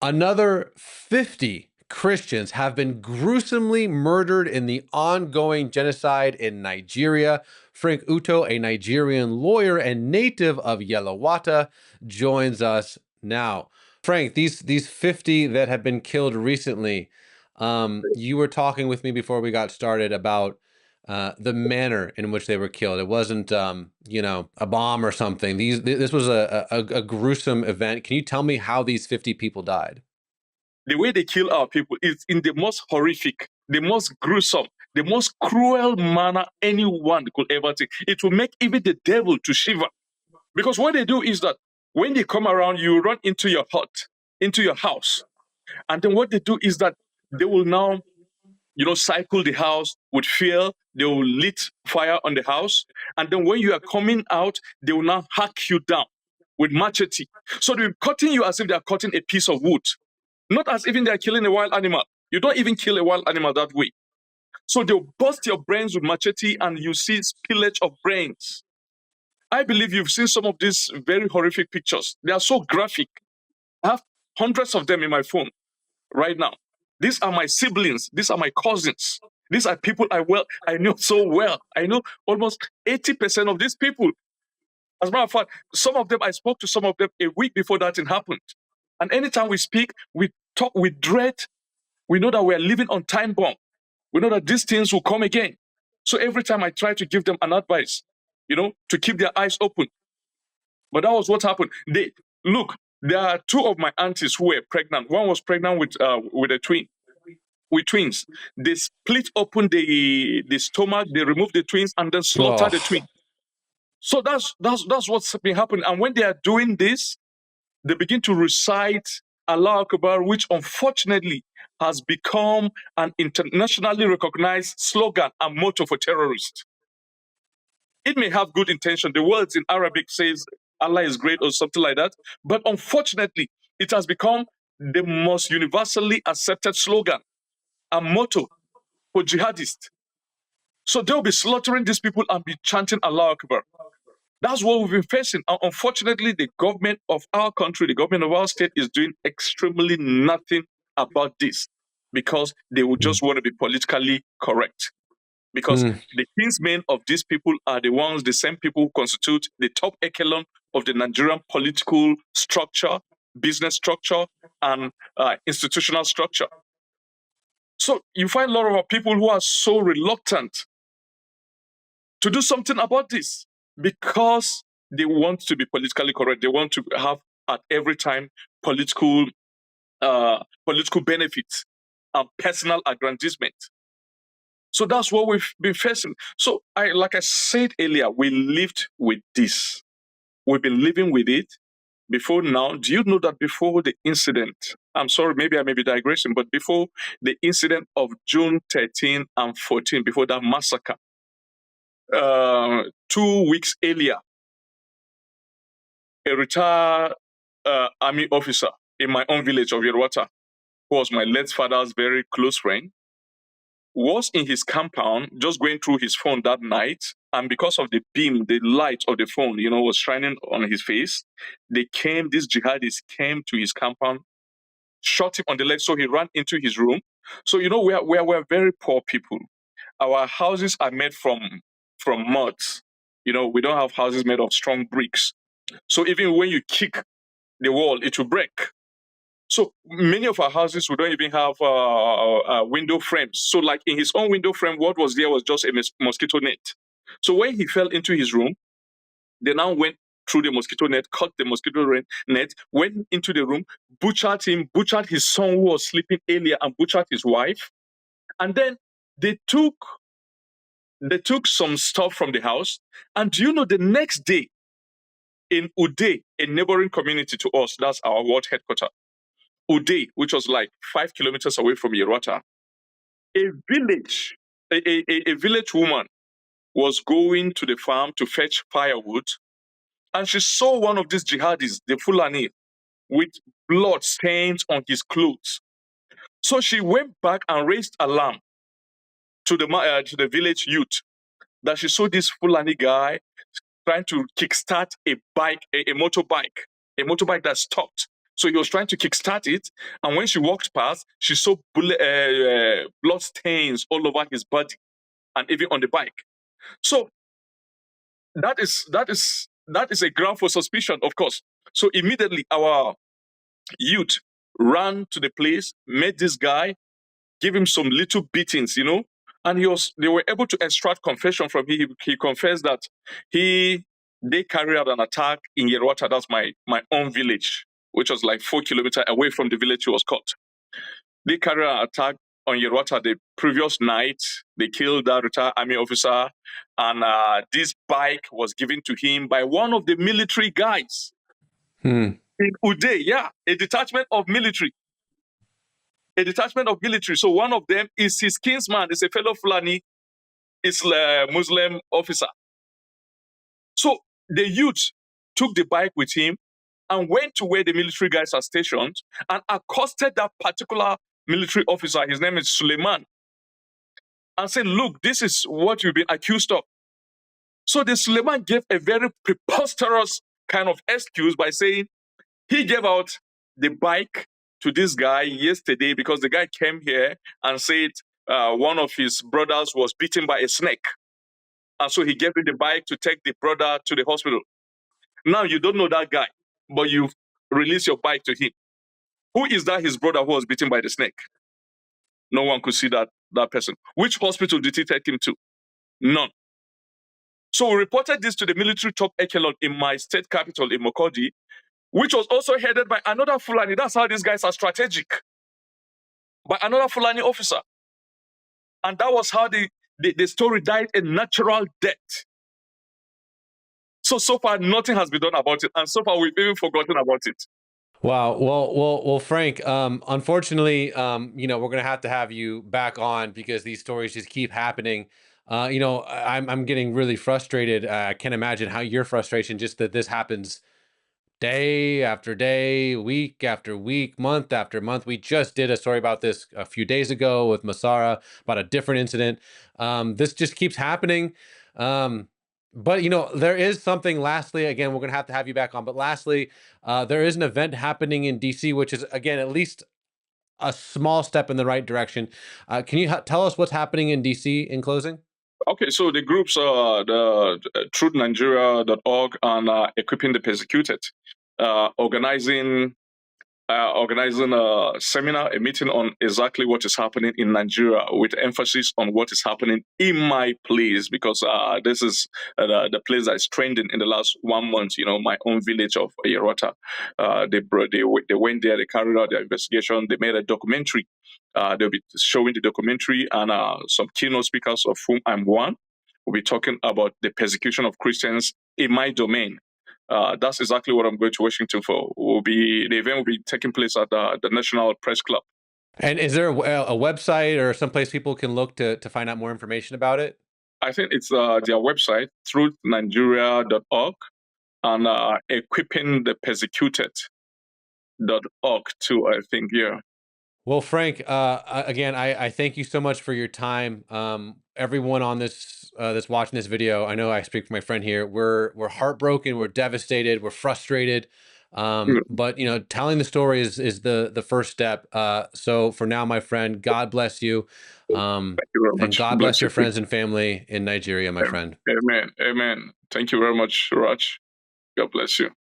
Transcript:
Another 50 Christians have been gruesomely murdered in the ongoing genocide in Nigeria. Franc Utoo, a Nigerian lawyer and native of Yelewata, joins us now. Frank, these 50 that have been killed recently, you were talking with me before we got started about the manner in which they were killed. It wasn't, a bomb or something. This was a gruesome event. Can you tell me how these 50 people died? The way they kill our people is in the most horrific, the most gruesome, the most cruel manner anyone could ever think. It will make even the devil to shiver. Because what they do is that when they come around, you run into your hut, into your house. And then what they do is that they will now, cycle the house with fear. They will lit fire on the house. And then when you are coming out, they will now hack you down with machete. So they're cutting you as if they are cutting a piece of wood. Not as even they are killing a wild animal. You don't even kill a wild animal that way. So they'll bust your brains with machete and you see spillage of brains. I believe you've seen some of these very horrific pictures. They are so graphic. I have hundreds of them in my phone right now. These are my siblings. These are my cousins. These are people I know so well. I know almost 80% of these people. As a matter of fact, some of them, I spoke to some of them a week before that thing happened. And anytime we speak, we talk with dread. We know that we are living on time bomb. We know that these things will come again. So every time I try to give them an advice, to keep their eyes open. But that was what happened. Look, there are two of my aunties who were pregnant. One was pregnant with a twin, with twins. They split open the stomach, they removed the twins, and then slaughter the twin. So that's what's been happening. And when they are doing this, they begin to recite Allah Akbar, which unfortunately has become an internationally recognized slogan and motto for terrorists. It may have good intention. The words in Arabic says Allah is great or something like that. But unfortunately, it has become the most universally accepted slogan and motto for jihadists. So they'll be slaughtering these people and be chanting Allah Akbar. That's what we've been facing. And unfortunately, the government of our country, the government of our state is doing extremely nothing about this because they would just want to be politically correct. Because the kinsmen of these people are the same people who constitute the top echelon of the Nigerian political structure, business structure, and institutional structure. So you find a lot of people who are so reluctant to do something about this because they want to be politically correct. They want to have at every time political benefits and personal aggrandizement. So that's what we've been facing. So like I said earlier, we lived with this. We've been living with it before now. Do you know that before the incident, I'm sorry, maybe I may be digressing, but before the incident of June 13 and 14, before that massacre, 2 weeks earlier, a retired army officer in my own village of Yelewata, who was my late father's very close friend, was in his compound just going through his phone that night. And because of the beam, the light of the phone, was shining on his face, these jihadis came to his compound, shot him on the leg, so he ran into his room. So, we're very poor people. Our houses are made from mud. We don't have houses made of strong bricks. So even when you kick the wall, it will break. So many of our houses, we don't even have window frames. So like in his own window frame, what was there was just a mosquito net. So when he fell into his room, they now went through the mosquito net, cut the mosquito net, went into the room, butchered him, butchered his son who was sleeping earlier, and butchered his wife. And then they took some stuff from the house. And do you know, the next day in Ude, a neighboring community to us, that's our ward headquarters, Ude, which was like 5 kilometers away from Yelewata, a village woman was going to the farm to fetch firewood, and she saw one of these jihadis, the Fulani, with blood stains on his clothes. So she went back and raised alarm to the village youth that she saw this Fulani guy trying to kickstart a motorbike that stopped. So he was trying to kickstart it, and when she walked past, she saw blood stains all over his body and even on the bike. So that is a ground for suspicion, of course. So immediately our youth ran to the place, met this guy, give him some little beatings, and they were able to extract confession from him. He confessed that they carried out an attack in Yelewata, that's my own village, which was like 4 kilometers away from the village he was caught. They carried out an attack on Yelewata the previous night. They killed that retired army officer, and this bike was given to him by one of the military guys in Uday. Yeah, a detachment of military. So one of them is his kinsman, is a fellow Fulani, is a Muslim officer. So the youth took the bike with him and went to where the military guys are stationed and accosted that particular military officer. His name is Suleiman, and said, "Look, this is what you've been accused of." So the Suleiman gave a very preposterous kind of excuse by saying he gave out the bike to this guy yesterday because the guy came here and said one of his brothers was bitten by a snake. And so he gave him the bike to take the brother to the hospital. Now you don't know that guy, but you've released your bike to him. Who is that his brother who was bitten by the snake? No one could see that person. Which hospital did he take him to? None. So we reported this to the military top echelon in my state capital in Mokodi, which was also headed by another Fulani. That's how these guys are strategic. By another Fulani officer. And that was how the story died a natural death. So far, nothing has been done about it. And so far, we've even forgotten about it. Wow. Well, Frank, unfortunately, we're going to have you back on because these stories just keep happening. I'm getting really frustrated. I can't imagine how your frustration, just that this happens day after day, week after week, month after month. We just did a story about this a few days ago with Masara about a different incident. This just keeps happening. But there is something. Lastly, again, we're going to have you back on. But lastly, there is an event happening in DC, which is again at least a small step in the right direction. Can you tell us what's happening in DC in closing? Okay, so the groups are the truthnigeria.org and Equipping the Persecuted, organizing a seminar, a meeting on exactly what is happening in Nigeria, with emphasis on what is happening in my place, because this is the place that is trending in the last 1 month. My own village of Yelewata. They went there, they carried out their investigation, they made a documentary. They'll be showing the documentary, and some keynote speakers, of whom I'm one, will be talking about the persecution of Christians in my domain. That's exactly what I'm going to Washington for. The event will be taking place at the National Press Club. And is there a website or someplace people can look to find out more information about it? I think it's their website, truthnigeria.org, and equippingthepersecuted.org too, I think, yeah. Well, Frank, again, I thank you so much for your time. Everyone on this that's watching this video, I know I speak for my friend here. We're heartbroken, we're devastated, we're frustrated. But telling the story is the first step. So for now, my friend, God bless you. Thank you very much. And God bless your friends and family in Nigeria, my friend. Amen. Amen. Thank you very much, Raj. God bless you.